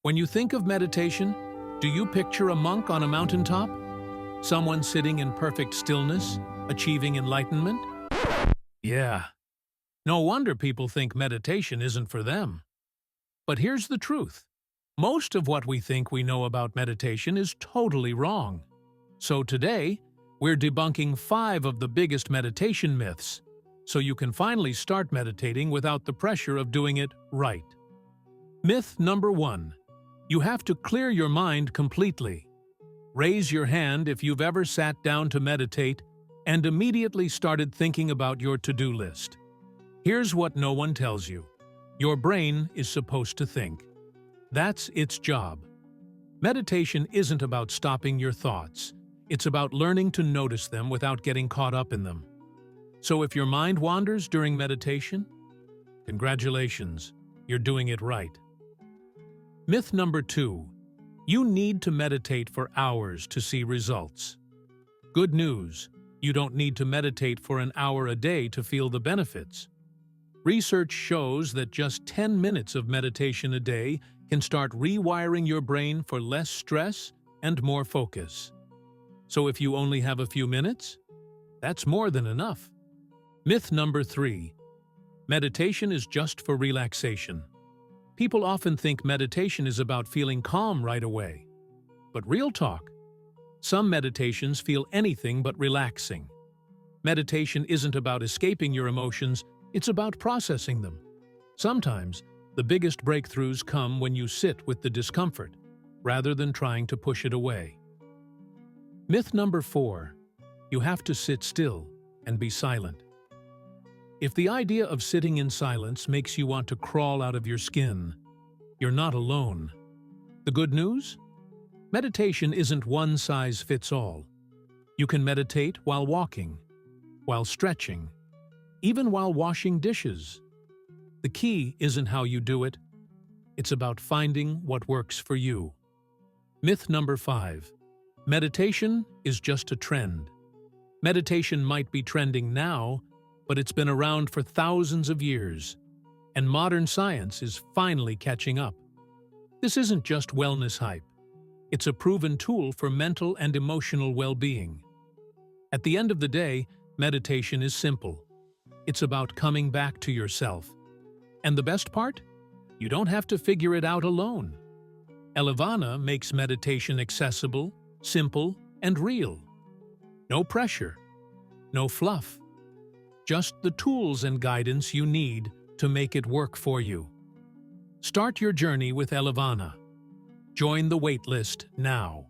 When you think of meditation, do you picture a monk on a mountaintop? Someone sitting in perfect stillness, achieving enlightenment? Yeah. No wonder people think meditation isn't for them. But here's the truth. Most of what we think we know about meditation is totally wrong. So today, we're debunking 5 of the biggest meditation myths, so you can finally start meditating without the pressure of doing it right. Myth number 1. You have to clear your mind completely. Raise your hand if you've ever sat down to meditate and immediately started thinking about your to-do list. Here's what no one tells you. Your brain is supposed to think. That's its job. Meditation isn't about stopping your thoughts. It's about learning to notice them without getting caught up in them. So if your mind wanders during meditation, congratulations, you're doing it right. Myth number 2. You need to meditate for hours to see results. Good news, you don't need to meditate for an hour a day to feel the benefits. Research shows that just 10 minutes of meditation a day can start rewiring your brain for less stress and more focus. So if you only have a few minutes, that's more than enough. Myth number 3. Meditation is just for relaxation. People often think meditation is about feeling calm right away. But real talk, some meditations feel anything but relaxing. Meditation isn't about escaping your emotions, it's about processing them. Sometimes, the biggest breakthroughs come when you sit with the discomfort, rather than trying to push it away. Myth number 4. You have to sit still and be silent. If the idea of sitting in silence makes you want to crawl out of your skin, you're not alone. The good news? Meditation isn't one size fits all. You can meditate while walking, while stretching, even while washing dishes. The key isn't how you do it. It's about finding what works for you. Myth number 5. Meditation is just a trend. Meditation might be trending now, but it's been around for thousands of years, and modern science is finally catching up. This isn't just wellness hype. It's a proven tool for mental and emotional well-being. At the end of the day, meditation is simple. It's about coming back to yourself. And the best part? You don't have to figure it out alone. Elevana makes meditation accessible, simple, and real. No pressure, no fluff. Just the tools and guidance you need to make it work for you. Start your journey with Elevana. Join the waitlist now.